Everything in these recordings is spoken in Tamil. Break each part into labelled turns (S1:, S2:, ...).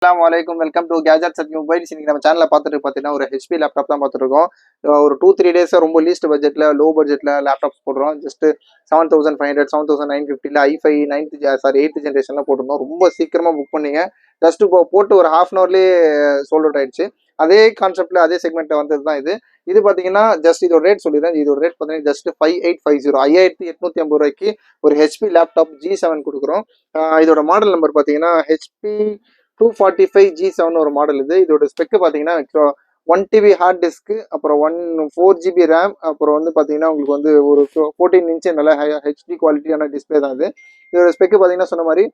S1: அஸ்ஸலாமு welcome to gadgets at mobiles. இன்னைக்கு நம்ம சேனலில் பார்த்துட்டு பார்த்தீங்கன்னா ஒரு ஹெச்பி லேப்டாப் தான் பார்த்துட்டு இருக்கோம். ஒரு 2-3 டேஸாக ரொம்ப லீஸ்ட் பட்ஜெட்டில் லோ பட்ஜெட்டில் லேப்டாப்ஸ் போடுறோம். ஜஸ்ட் 7500 7950 i5 8th ஜென்ரேஷன்லாம் போட்டிருந்தோம். ரொம்ப சீக்கிரமாக புக் பண்ணீங்க. ஜஸ்ட் இப்போ போட்டு ஒரு ஹாஃப் அன் ஹவர்லேயே சோல்ட் அவுட் ஆயிடுச்சு. அதே கான்செப்ட்ல அதே செக்மெண்ட்டில் வந்தது தான் இது. இது பார்த்தீங்கன்னா ஜஸ்ட் இதோட ரேட் சொல்லிடுறேன். இதோட ரேட் பார்த்தீங்கன்னா ஜஸ்ட் 5850 5850 ரூபாய்க்கு ஒரு ஹெச்பி லேப்டாப் G7 கொடுக்குறோம். இதோட மாடல் நம்பர் பார்த்தீங்கன்னா ஹெச்பி 245G7 ஒரு மாடல் இது. இதோட ஸ்பெக்கு பார்த்தீங்கன்னா 1 TB ஹார்ட் டிஸ்க்கு, அப்புறம் 4 GB ரேம், அப்புறம் வந்து பார்த்தீங்கன்னா உங்களுக்கு வந்து ஒரு 14 இன்ச்சு நல்ல ஹெச்டி குவாலிட்டியான டிஸ்பிளே தான் இது. இதோட ஸ்பெக்கு பார்த்தீங்கன்னா சொன்ன மாதிரி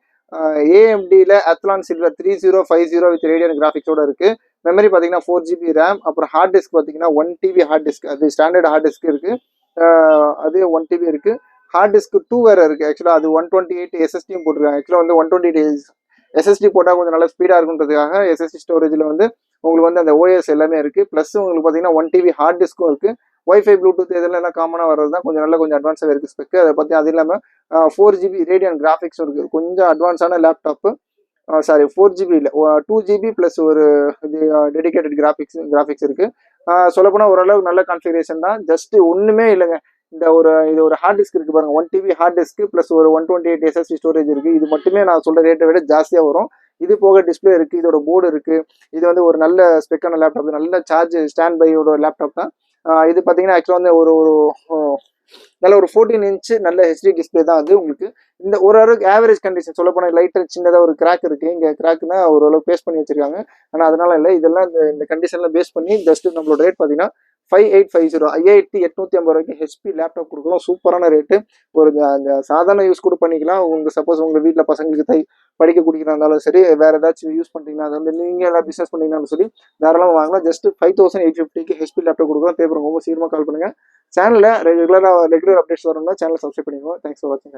S1: AMDல Athlon Silver 3050 வித் ரேடியன் கிராஃபிக்ஸோட இருக்கு. மெமரி பார்த்தீங்கன்னா 4 GB ரேம், அப்புறம் ஹார்ட் டிஸ்க் பார்த்தீங்கன்னா 1 TB ஹார்ட் டிஸ்க், அது ஸ்டாண்டர்ட் ஹார்ட் டிஸ்க் இருக்கு. அது 1 TB இருக்கு. ஹார்ட் டிஸ்க் 2 வேற இருக்கு. ஆக்சுவலாக அது 128 SSDயும் போட்டிருக்காங்க. ஆக்சுவலாக வந்து 128 SSD போட்டால் கொஞ்சம் நல்லா ஸ்பீடாக இருக்குன்றதுக்காக SSD ஸ்டோரேஜில் வந்து உங்களுக்கு வந்து அந்த OS எல்லாமே இருக்குது. ப்ளஸ் உங்களுக்கு பார்த்தீங்கன்னா 1 TB ஹார்ட் டிஸ்க்கும் இருக்குது. வைஃபை ப்ளூடூத் இதெல்லாம் காமனாக வர்றது தான் கொஞ்சம் அட்வான்ஸாக இருக்குது ஸ்பெக்கு. அதை பற்றி அது இல்லாமல் 4 GB ரேடியன் கிராஃபிக்ஸும் இருக்குது. கொஞ்சம் அட்வான்ஸான லேப்டாப்பு. 4 GB இல்லை, 2 GB ப்ளஸ் ஒரு இது டெடிக்கேட்டட் கிராஃபிக்ஸ் இருக்குது. சொல்லப்போனால் ஓரளவுக்கு நல்ல கான்ஃபிகரேஷன் தான். ஜஸ்ட் ஒன்றுமே இல்லைங்க. இது ஒரு ஹார்ட் டிஸ்க் இருக்கு பாருங்க, 1 TB ஹார்ட் டிஸ்க் பிளஸ் ஒரு 128 SSD ஸ்டோரேஜ் இருக்கு. இது மட்டுமே நான் சொல்ற ரேட்டை விட ஜாஸ்தியா வரும். இது போக டிஸ்பிளே இருக்கு, இதோட போர்டு இருக்கு. இது வந்து ஒரு நல்ல ஸ்பெக்கான லேப்டாப், நல்ல சார்ஜ் ஸ்டாண்ட் பையோட லேப்டாப் தான். இது பார்த்தீங்கன்னா ஆக்சுவலாக வந்து ஒரு ஒரு நல்ல ஒரு 14 இன்ச்சு நல்ல ஹெச்டி டிஸ்பிளே தான் அது. உங்களுக்கு இந்த ஓரளவுக்கு ஆவரேஜ் கண்டிஷன் சொல்ல போனால் லைட்டாக சின்னதாக ஒரு கிராக் இருக்கு. இங்கே கிராக்னா ஓரளவுக்கு பேஸ் பண்ணி வச்சிருக்காங்க. ஆனால் அதனால இல்லை, இதெல்லாம் இந்த கண்டிஷன்ல பேஸ் பண்ணி ஜஸ்ட் நம்மளோட ரேட் பார்த்தீங்கன்னா 5850 5850 ரூபாய்க்கு ஹெச்பி லேப்டாப் கொடுக்குறோம். சூப்பரான ரேட்டு. ஒரு அந்த சாதாரண யூஸ் கூட பண்ணிக்கலாம். சப்போஸ் உங்கள் வீட்டில் பசங்களுக்கு படிக்க குடிக்கிறதா இருந்தாலும் சரி, வேற ஏதாச்சும் யூஸ் பண்ணுறீங்கன்னா, அது வந்து நீங்கள் எல்லாம் பிஸ்னஸ் பண்ணீங்கன்னாலும் சரி தாராளமாக வாங்கலாம். ஜஸ்ட் 5850க்கு ஹெச்பி லேப்டாப் கொடுக்குறோம். தேவைப்படுங்க ரொம்ப சீக்கிரமாக கால் பண்ணுங்க. சேனலில் ரெகுலர் அப்டேட்ஸ் வரணும்னா சேனலை சப்ஸ்கிரைப் பண்ணிக்கோங்க. தேங்க்ஸ் ஃபார் வாட்சிங்.